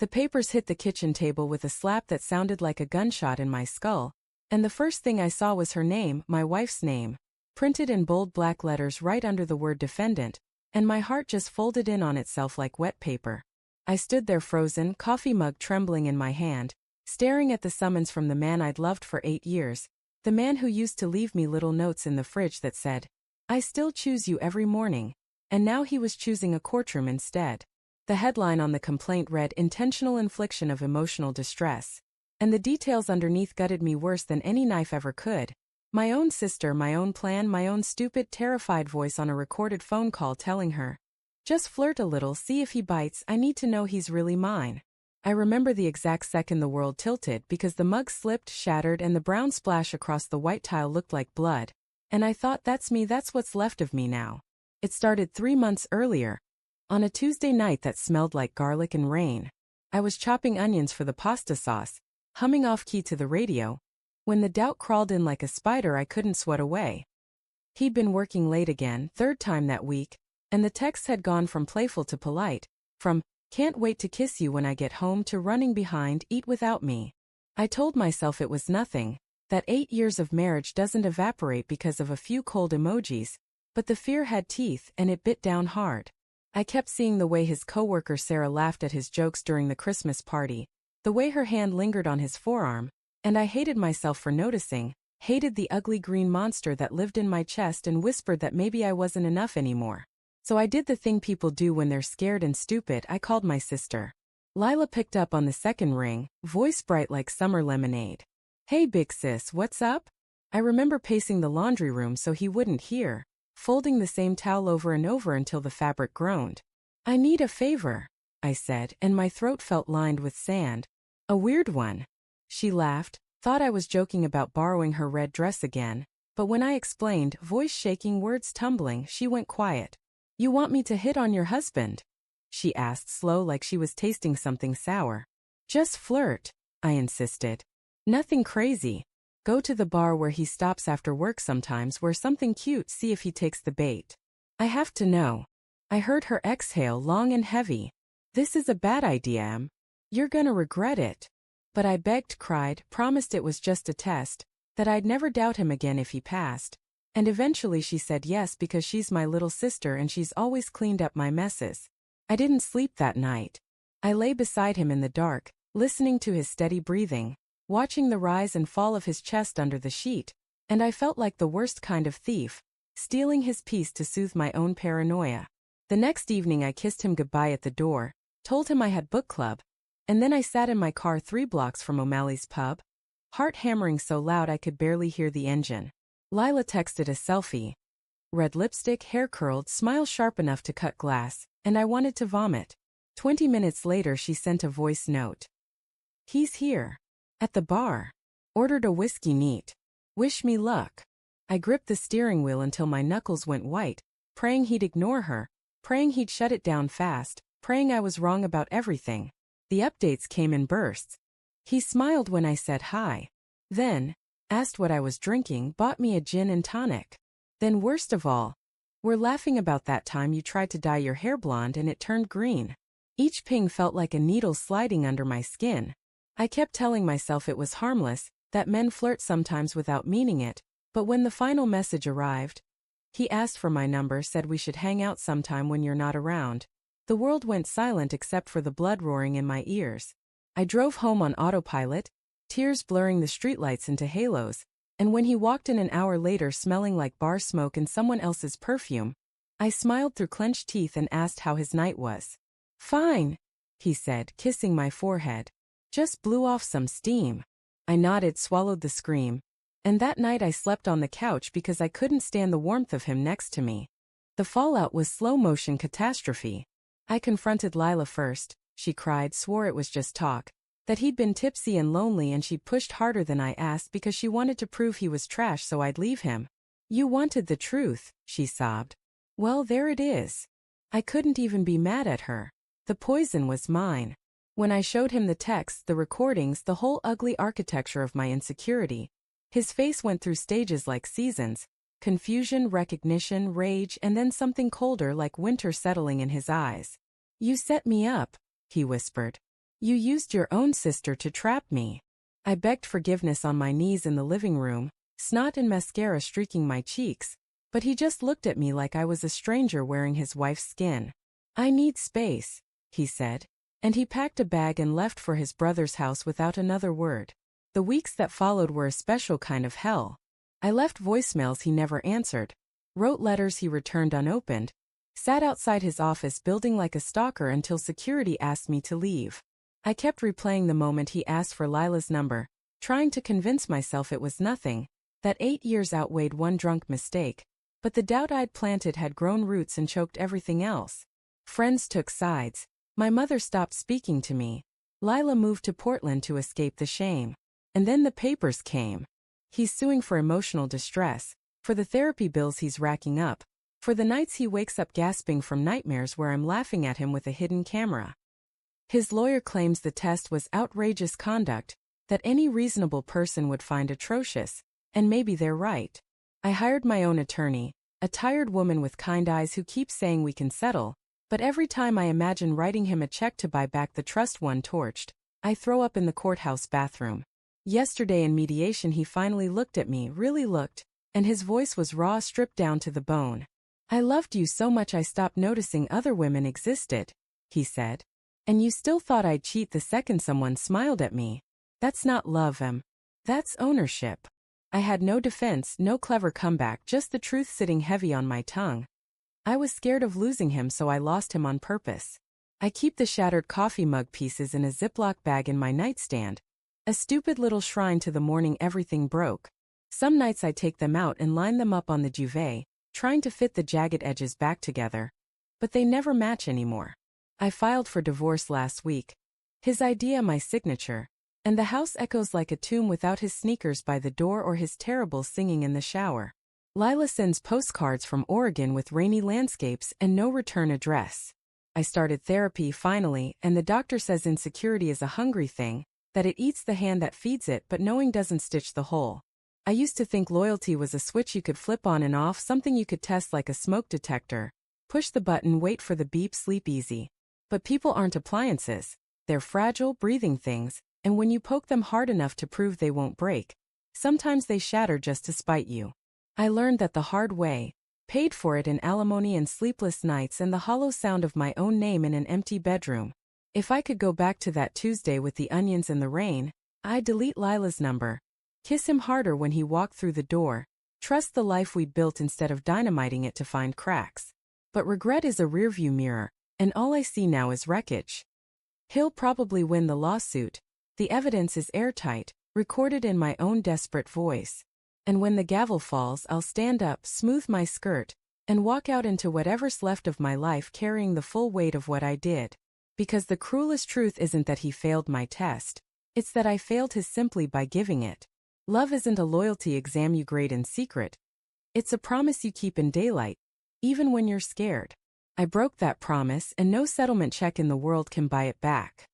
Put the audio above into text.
The papers hit the kitchen table with a slap that sounded like a gunshot in my skull, and the first thing I saw was her name, my wife's name, printed in bold black letters right under the word defendant, and my heart just folded in on itself like wet paper. I stood there frozen, coffee mug trembling in my hand, staring at the summons from the man I'd loved for 8 years, the man who used to leave me little notes in the fridge that said, "I still choose you every morning," and now he was choosing a courtroom instead. The headline on the complaint read, "Intentional infliction of emotional distress," and the details underneath gutted me worse than any knife ever could. My own sister, my own plan, my own stupid, terrified voice on a recorded phone call telling her, "Just flirt a little, see if he bites, I need to know he's really mine." I remember the exact second the world tilted because the mug slipped, shattered, and the brown splash across the white tile looked like blood. And I thought, that's me, that's what's left of me now. It started 3 months earlier, on a Tuesday night that smelled like garlic and rain. I was chopping onions for the pasta sauce, humming off-key to the radio, when the doubt crawled in like a spider I couldn't swat away. He'd been working late again, 3rd time that week, and the texts had gone from playful to polite, from "Can't wait to kiss you when I get home" to "Running behind, eat without me." I told myself it was nothing, that 8 years of marriage doesn't evaporate because of a few cold emojis, but the fear had teeth and it bit down hard. I kept seeing the way his coworker Sarah laughed at his jokes during the Christmas party, the way her hand lingered on his forearm, and I hated myself for noticing, hated the ugly green monster that lived in my chest and whispered that maybe I wasn't enough anymore. So I did the thing people do when they're scared and stupid. I called my sister. Lila picked up on the second ring, voice bright like summer lemonade. "Hey big sis, what's up?" I remember pacing the laundry room so he wouldn't hear, folding the same towel over and over until the fabric groaned. "I need a favor," I said, and my throat felt lined with sand. "A weird one." She laughed, thought I was joking about borrowing her red dress again, but when I explained, voice shaking, words tumbling, she went quiet. "You want me to hit on your husband?" she asked, slow like she was tasting something sour. "Just flirt," I insisted. "Nothing crazy. Go to the bar where he stops after work sometimes, wear something cute, see if he takes the bait." "I have to know." I heard her exhale, long and heavy. "This is a bad idea, Em. You're gonna regret it." But I begged, cried, promised it was just a test, that I'd never doubt him again if he passed. And eventually she said yes because she's my little sister and she's always cleaned up my messes. I didn't sleep that night. I lay beside him in the dark, listening to his steady breathing, watching the rise and fall of his chest under the sheet, and I felt like the worst kind of thief, stealing his peace to soothe my own paranoia. The next evening I kissed him goodbye at the door, told him I had book club, and then I sat in my car 3 blocks from O'Malley's pub, heart hammering so loud I could barely hear the engine. Lila texted a selfie. Red lipstick, hair curled, smile sharp enough to cut glass, and I wanted to vomit. 20 minutes later she sent a voice note. "He's here. At the bar. Ordered a whiskey neat. Wish me luck." I gripped the steering wheel until my knuckles went white, praying he'd ignore her, praying he'd shut it down fast, praying I was wrong about everything. The updates came in bursts. He smiled when I said hi. Then, asked what I was drinking, bought me a gin and tonic. Then worst of all, we're laughing about that time you tried to dye your hair blonde and it turned green. Each ping felt like a needle sliding under my skin. I kept telling myself it was harmless, that men flirt sometimes without meaning it, but when the final message arrived, he asked for my number, said we should hang out sometime when you're not around. The world went silent except for the blood roaring in my ears. I drove home on autopilot, tears blurring the streetlights into halos, and when he walked in an hour later smelling like bar smoke and someone else's perfume, I smiled through clenched teeth and asked how his night was. "Fine," he said, kissing my forehead. "Just blew off some steam." I nodded, swallowed the scream, and that night I slept on the couch because I couldn't stand the warmth of him next to me. The fallout was slow-motion catastrophe. I confronted Lila first. She cried, swore it was just talk, that he'd been tipsy and lonely, and she pushed harder than I asked because she wanted to prove he was trash so I'd leave him. "You wanted the truth," she sobbed. Well, there it is. I couldn't even be mad at her. The poison was mine. When I showed him the texts, the recordings, the whole ugly architecture of my insecurity, his face went through stages like seasons: confusion, recognition, rage, and then something colder like winter settling in his eyes. "You set me up," he whispered. You used your own sister to trap me. I begged forgiveness on my knees in the living room, snot and mascara streaking my cheeks, but he just looked at me like I was a stranger wearing his wife's skin. I need space, he said, and he packed a bag and left for his brother's house without another word. The weeks that followed were a special kind of hell. I left voicemails he never answered, wrote letters he returned unopened, sat outside his office building like a stalker until security asked me to leave. I kept replaying the moment he asked for Lila's number, trying to convince myself it was nothing, that 8 years outweighed one drunk mistake, but the doubt I'd planted had grown roots and choked everything else. Friends took sides. My mother stopped speaking to me. Lila moved to Portland to escape the shame. And then the papers came. He's suing for emotional distress, for the therapy bills he's racking up, for the nights he wakes up gasping from nightmares where I'm laughing at him with a hidden camera. His lawyer claims the test was outrageous conduct, that any reasonable person would find atrocious, and maybe they're right. I hired my own attorney, a tired woman with kind eyes who keeps saying we can settle, but every time I imagine writing him a check to buy back the trust one torched, I throw up in the courthouse bathroom. Yesterday in mediation he finally looked at me, really looked, and his voice was raw, stripped down to the bone. I loved you so much I stopped noticing other women existed, he said. And you still thought I'd cheat the second someone smiled at me. That's not love, that's ownership. I had no defense, no clever comeback, just the truth sitting heavy on my tongue. I was scared of losing him, so I lost him on purpose. I keep the shattered coffee mug pieces in a Ziploc bag in my nightstand, a stupid little shrine to the morning everything broke. Some nights I take them out and line them up on the duvet, trying to fit the jagged edges back together. But they never match anymore. I filed for divorce last week. His idea my signature, and the house echoes like a tomb without his sneakers by the door or his terrible singing in the shower. Lila sends postcards from Oregon with rainy landscapes and no return address. I started therapy finally, and the doctor says insecurity is a hungry thing, that it eats the hand that feeds it but knowing doesn't stitch the hole. I used to think loyalty was a switch you could flip on and off, something you could test like a smoke detector. Push the button, wait for the beep, sleep easy. But people aren't appliances. They're fragile, breathing things, and when you poke them hard enough to prove they won't break, sometimes they shatter just to spite you. I learned that the hard way, paid for it in alimony and sleepless nights and the hollow sound of my own name in an empty bedroom. If I could go back to that Tuesday with the onions and the rain, I'd delete Lila's number, kiss him harder when he walked through the door, trust the life we'd built instead of dynamiting it to find cracks. But regret is a rearview mirror, and all I see now is wreckage. He'll probably win the lawsuit. The evidence is airtight, recorded in my own desperate voice. And when the gavel falls, I'll stand up, smooth my skirt, and walk out into whatever's left of my life carrying the full weight of what I did. Because the cruelest truth isn't that he failed my test. It's that I failed his simply by giving it. Love isn't a loyalty exam you grade in secret. It's a promise you keep in daylight, even when you're scared. I broke that promise, and no settlement check in the world can buy it back.